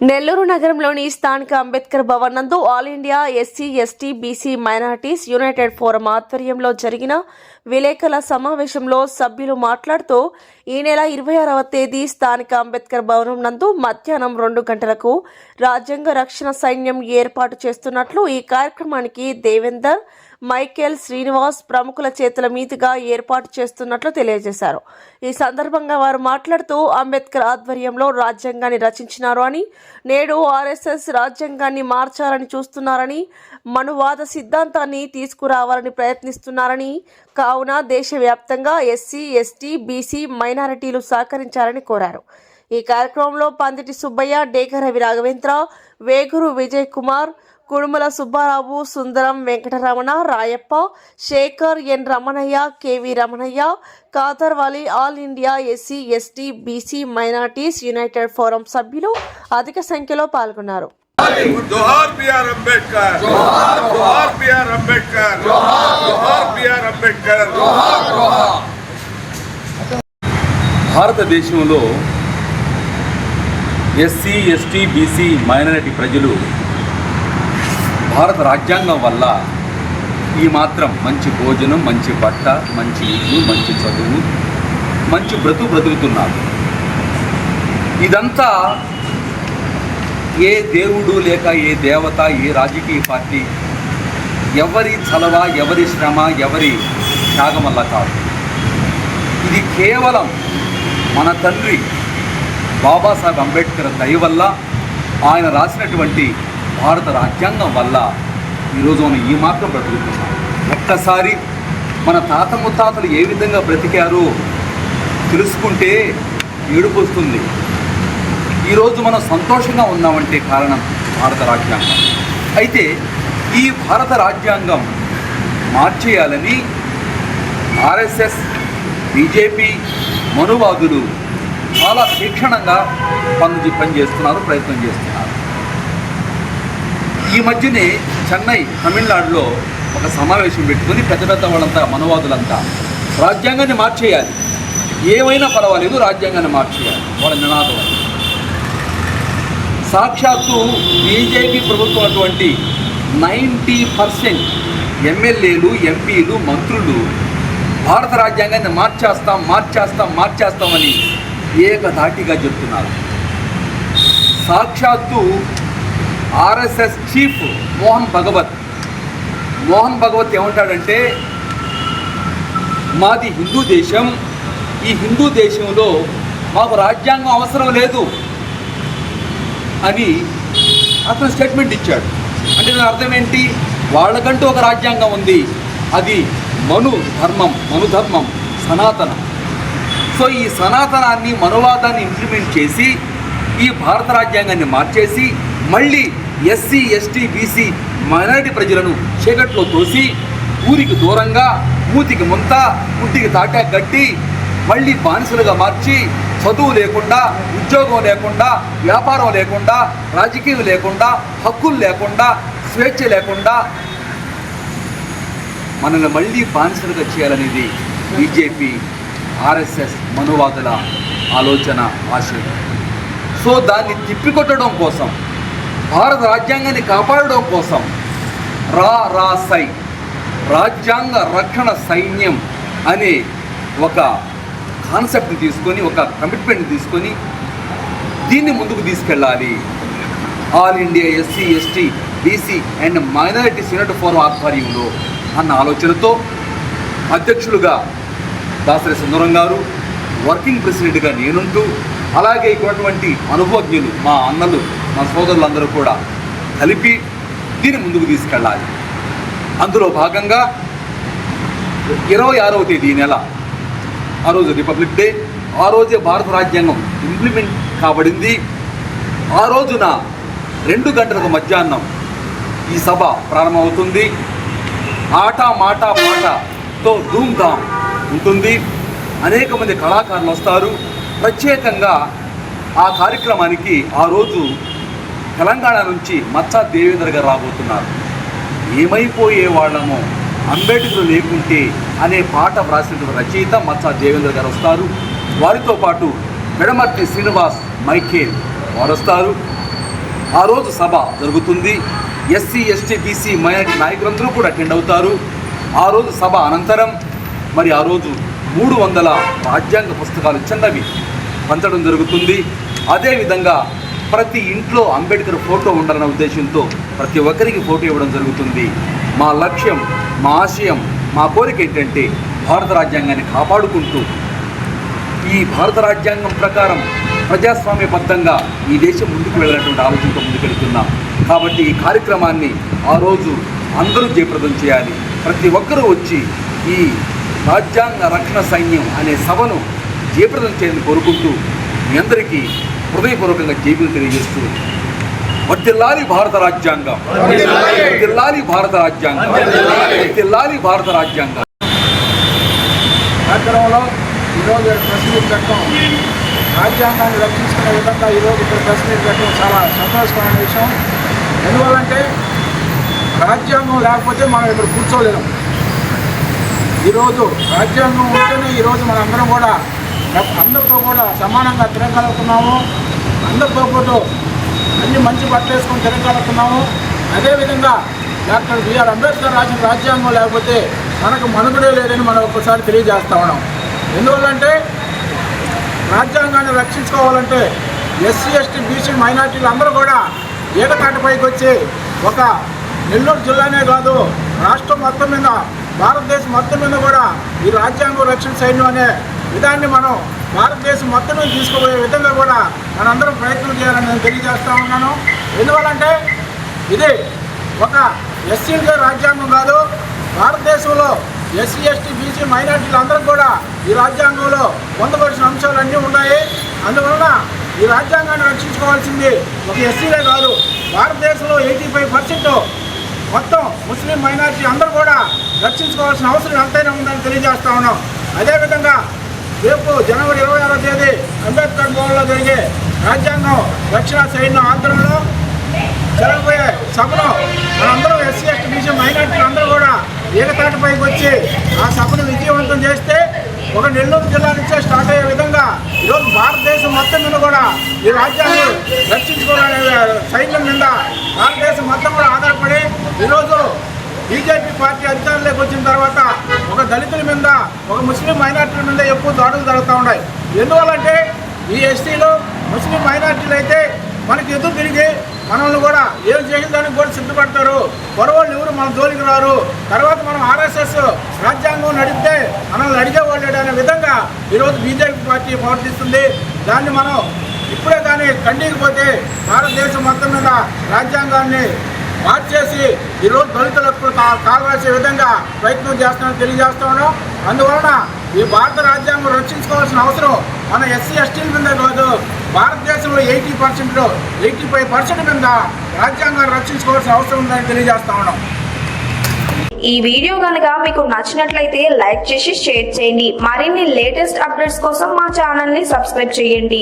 నెల్లూరు నగరంలోని స్థానిక అంబేద్కర్ భవన్ నందు all India SC ST BC minorities united forum ఆధ్వర్యంలో జరిగిన విలేకరుల సమావేశంలో సభ్యులు మాట్లాడుతూ ఈ నెల 26వ తేదీ స్థానిక అంబేద్కర్ భవనం నందు మధ్యాహ్నం 2 గంటలకు రాజ్యాంగ రక్షణ సైన్యం ఏర్పాటు చేస్తున్నట్లు ఈ కార్యక్రమానికి దేవేందర్, మైకేల్, శ్రీనివాస్ ప్రముఖుల చేతుల మీదుగా ఏర్పాటు చేస్తున్నట్లు తెలియజేశారు. ఈ సందర్భంగా వారు మాట్లాడుతూ అంబేద్కర్ ఆధ్వర్యంలో రాజ్యాంగాన్ని రచించినారు అని, నేడు ఆర్ఎస్ఎస్ రాజ్యాంగాన్ని మార్చాలని చూస్తున్నారని, మనువాద సిద్ధాంతాన్ని తీసుకురావాలని ప్రయత్నిస్తున్నారని, కావున దేశవ్యాప్తంగా ఎస్సీ ఎస్టీ బీసీ మైనారిటీలు సహకరించాలని కోరారు. ఈ కార్యక్రమంలో Panditi Subbaiah, Dega Ravi Raghavendra, Veguru Vijay Kumar, Kudumala Subbarao, Sundaram, Venkataramana, Rayappa, Shekar, N Ramanaiah, KV Ramanaiah, Khadervali, all India SC ST BC minorities united forum సభ్యులు అధిక సంఖ్యలో పాల్గొన్నారు. జోహార్ బిఆర్ అంబేద్కర్, జోహార్ బిఆర్ అంబేద్కర్, జోహార్ బిఆర్ అంబేద్కర్. భారతదేశంలో ఎస్సీ ఎస్టీ బీసీ మైనారిటీ ప్రజలు భారత రాజ్యాంగం వల్ల ఈ మాత్రం మంచి భోజనం, మంచి బట్ట, మంచి ఇల్లు, మంచి చదువు, మంచి బ్రతుకుతున్నారు. ఇదంతా ఏ దేవుడు లేక ఏ దేవత, ఏ రాజకీయ పార్టీ, ఎవరి చలవ, ఎవరి శ్రమ, ఎవరి త్యాగం వల్ల కాదు. ఇది కేవలం మన తండ్రి బాబాసాహెబ్ అంబేద్కర్ దయ వల్ల, ఆయన రాసినటువంటి భారత రాజ్యాంగం వల్ల ఈరోజు మనం ఈ మాత్రం బ్రతుకుతున్నాం. ఒక్కసారి మన తాత ముత్తాతలు ఏ విధంగా బ్రతికారో తెలుసుకుంటే ఏడుపు వస్తుంది. ఈరోజు మనం సంతోషంగా ఉన్నామంటే కారణం భారత రాజ్యాంగం. అయితే ఈ భారత రాజ్యాంగం మార్చేయాలని ఆర్ఎస్ఎస్, బీజేపీ, మనువాదులు చాలా తీక్షణంగా పనిచేస్తున్నారు, ప్రయత్నం చేస్తున్నారు. ఈ మధ్యనే చెన్నై, తమిళనాడులో ఒక సమావేశం పెట్టుకుని పెద్ద వాళ్ళంతా, మనవాదులంతా రాజ్యాంగాన్ని మార్చేయాలి, ఏమైనా పర్వాలేదు రాజ్యాంగాన్ని మార్చేయాలి వాళ్ళ నినాదం. సాక్షాత్తు బీజేపీ ప్రభుత్వం అటువంటి 90% ఎమ్మెల్యేలు, ఎంపీలు, మంత్రులు భారత రాజ్యాంగాన్ని మార్చేస్తామని ఏకధాటిగా చెప్తున్నారు. సాక్షాత్తు ఆర్ఎస్ఎస్ చీఫ్ మోహన్ భగవత్ ఏమంటాడంటే, మాది హిందూ దేశం, ఈ హిందూ దేశంలో మాకు రాజ్యాంగం అవసరం లేదు అని అతను స్టేట్మెంట్ ఇచ్చాడు. అంటే దాని అర్థం ఏంటి? వాళ్ళకంటూ ఒక రాజ్యాంగం ఉంది, అది మనుధర్మం, సనాతనం. సో ఈ సనాతనాన్ని, మనువాదాన్ని ఇంప్లిమెంట్ చేసి ఈ భారత రాజ్యాంగాన్ని మార్చేసి మళ్ళీ ఎస్సీ ఎస్టీ బీసీ మైనారిటీ ప్రజలను చీకట్లో తోసి ఊరికి దూరంగా, మూతికి ముంత, పుట్టికి తాటా కట్టి మళ్ళీ బానిసలుగా మార్చి చదువు లేకుండా, ఉద్యోగం లేకుండా, వ్యాపారం లేకుండా, రాజకీయం లేకుండా, హక్కులు లేకుండా, స్వేచ్ఛ లేకుండా మనల్ని మళ్ళీ బానిసలుగా చేయాలనేది బీజేపీ, ఆర్ఎస్ఎస్, మనువాదుల ఆలోచన, ఆశయం. సో దాన్ని తిప్పికొట్టడం కోసం, భారత రాజ్యాంగాన్ని కాపాడడం కోసం రాజ్యాంగ రక్షణ సైన్యం అనే ఒక కాన్సెప్ట్ని తీసుకొని, ఒక కమిట్మెంట్ని తీసుకొని దీన్ని ముందుకు తీసుకెళ్ళాలి. All India SC ST BC and minorities united forum ఆధ్వర్యంలో అన్న ఆలోచనతో అధ్యక్షులుగా దాసరి సుందరం గారు, వర్కింగ్ ప్రెసిడెంట్గా నేనుంటూ, అలాగే ఇటువంటి అనుభవజ్ఞులు, మా అన్నలు, మా సోదరులందరూ కూడా కలిపి దీన్ని ముందుకు తీసుకెళ్ళాలి. అందులో భాగంగా 26వ తేదీ నెల, ఆ రోజు రిపబ్లిక్ డే, ఆ రోజే భారత రాజ్యాంగం ఇంప్లిమెంట్ కాబడింది. ఆ రోజున 2 గంటలకు మధ్యాహ్నం ఈ సభ ప్రారంభమవుతుంది. పాటతో ధూమ్ధామ్ ఉంటుంది. అనేక మంది కళాకారులు వస్తారు. ప్రత్యేకంగా ఆ కార్యక్రమానికి ఆ రోజు తెలంగాణ నుంచి మచ్చా దేవేందర్ గారు రాబోతున్నారు. ఏమైపోయే వాళ్ళము అంబేద్కర్ లేకుంటే అనే పాట వ్రాసిన రచయిత మచ్చా దేవేందర్ గారు వస్తారు. వారితో పాటు పెడమర్తి శ్రీనివాస్, మైకేల్ వారు వస్తారు. ఆ రోజు సభ జరుగుతుంది. ఎస్సీ ఎస్టీ బీసీ మైనారిటీ నాయకులందరూ కూడా అటెండ్ అవుతారు. ఆ రోజు సభ అనంతరం మరి ఆ రోజు 300 రాజ్యాంగ పుస్తకాలు చిన్నవి పంచడం జరుగుతుంది. అదేవిధంగా ప్రతి ఇంట్లో అంబేద్కర్ ఫోటో ఉండాలన్న ఉద్దేశంతో ప్రతి ఒక్కరికి ఫోటో ఇవ్వడం జరుగుతుంది. మా లక్ష్యం, మా ఆశయం, మా కోరిక ఏంటంటే భారత రాజ్యాంగాన్ని కాపాడుకుంటూ ఈ భారత రాజ్యాంగం ప్రకారం ప్రజాస్వామ్యబద్ధంగా ఈ దేశం ముందుకు వెళ్ళినటువంటి ఆలోచనతో ముందుకెళ్తున్నాం. కాబట్టి ఈ కార్యక్రమాన్ని ఆ రోజు అందరూ జయప్రదం చేయాలి. ప్రతి ఒక్కరూ వచ్చి ఈ రాజ్యాంగ రక్షణ సైన్యం అనే సభను జయప్రదం చేయాలని కోరుకుంటూ మీ అందరికీ హృదయపూర్వకంగా జైలు తెలియజేస్తూ వర్ధిల్లాలి భారత రాజ్యాంగం, వర్ధిల్లాలి భారత రాజ్యాంగం, వర్ధిల్లాలి భారత రాజ్యాంగం. కార్యక్రమంలో ఈరోజు ప్రెస్ మీట్ పెట్టడం, రాజ్యాంగాన్ని రక్షించుకునే విధంగా ఈరోజు ఇక్కడ ప్రెస్ మీట్ పెట్టడం చాలా సంతోషకరమైన విషయం. ఎందువల్లంటే రాజ్యాంగం లేకపోతే మనం ఇక్కడ కూర్చోలేము. ఈరోజు రాజ్యాంగం ఉంటేనే ఈరోజు మనందరం కూడా అందరితో కూడా సమానంగా తిరగలుగుతున్నాము. అందరితో పాటు అన్ని మంచి బట్టలు వేసుకొని తిరగలుగుతున్నాము. అదేవిధంగా డాక్టర్ బిఆర్ అంబేద్కర్ రాసిన రాజ్యాంగం లేకపోతే మనకు మనుగడే లేదని మనం ఒక్కసారి తెలియజేస్తా ఉన్నాం. ఎందువల్లంటే రాజ్యాంగాన్ని రక్షించుకోవాలంటే ఎస్సీ ఎస్టీ బీసీ మైనార్టీలు అందరూ కూడా ఏకతాటిపైకి వచ్చి ఒక నెల్లూరు జిల్లానే కాదు రాష్ట్రం మొత్తం మీద, భారతదేశం మొత్తం మీద కూడా ఈ రాజ్యాంగ రక్షణ సైన్యం అనే విధాన్ని మనం భారతదేశం మొత్తం మీద తీసుకుపోయే విధంగా కూడా మనందరం ప్రయత్నం చేయాలని నేను తెలియజేస్తూ ఉన్నాను. ఎందువల్లంటే ఇది ఒక ఎస్సీలకే రాజ్యాంగం కాదు, భారతదేశంలో ఎస్సీ ఎస్టీ బీసీ మైనార్టీలు అందరూ కూడా ఈ రాజ్యాంగంలో పొందవలసిన అంశాలన్నీ ఉన్నాయి. అందువలన ఈ రాజ్యాంగాన్ని రక్షించుకోవాల్సింది ఒక ఎస్సీలే కాదు, భారతదేశంలో 85% మొత్తం ముస్లిం మైనార్టీ అందరూ కూడా రక్షించుకోవాల్సిన అవసరం ఎంతైనా ఉందని తెలియజేస్తా ఉన్నాం. అదేవిధంగా రేపు జనవరి 26వ తేదీ అంబేద్కర్ భవన్లో జరిగే రాజ్యాంగం రక్షణ సైన్యం ఆధ్వర్యంలో జరగబోయే సభలో మనందరూ ఎస్సీ ఎస్టీ బీసీ మైనార్టీలు అందరూ కూడా ఏకతాటిపైకి వచ్చి ఆ సభను విజయవంతం చేస్తే ఒక నెల్లూరు జిల్లా నుంచే స్టార్ట్ అయ్యే విధంగా ఈరోజు భారతదేశం మొత్తం మీద కూడా ఈ రాజ్యాన్ని రక్షించుకోవాలనే సైన్యం మీద భారతదేశం మొత్తం కూడా ఆధారపడి ఈరోజు బీజేపీ పార్టీ అధికారంలోకి వచ్చిన తర్వాత ఒక దళితుల మీద, ఒక ముస్లిం మైనార్టీల మీద ఎక్కువ దాడులు జరుగుతూ ఉన్నాయి. ఎందువల్లంటే ఈ ఎస్టీలు ముస్లిం మైనార్టీలు అయితే మనకి ఎదురు తిరిగి మనల్ని కూడా ఏం చేయడానికి కూడా సిద్ధపడతారు. పొరవాళ్ళు ఎవరు మన జోలికి రారు. తర్వాత మనం ఆర్ఎస్ఎస్ రాజ్యాంగం నడిపితే మనల్ని అడిగేవాళ్ళు అనే విధంగా ఈరోజు బీజేపీ పార్టీ ప్రవర్తిస్తుంది. దాన్ని మనం ఇప్పుడే కానీ ఖండించకపోతే భారతదేశం మొత్తం మీద రాజ్యాంగాన్ని మార్చేసి ఈరోజు దళితులకు కావాల్సే విధంగా ప్రయత్నం చేస్తామని తెలియజేస్తా ఉన్నాం. అందువలన ఈ భారత రాజ్యాంగం రక్షించుకోవాల్సిన అవసరం మన ఎస్సీ ఎస్టీల మీద కాదు, భారతదేశంలో 85% మీద రాజ్యాంగాన్ని రక్షించుకోవాల్సిన అవసరం ఉందని తెలియజేస్తా ఉన్నాం. ఈ వీడియో కనుక మీకు నచ్చినట్లయితే లైక్ చేసి షేర్ చేయండి. మరిన్ని లేటెస్ట్ అప్డేట్స్ కోసం మా ఛానల్ ని సబ్స్క్రైబ్ చేయండి.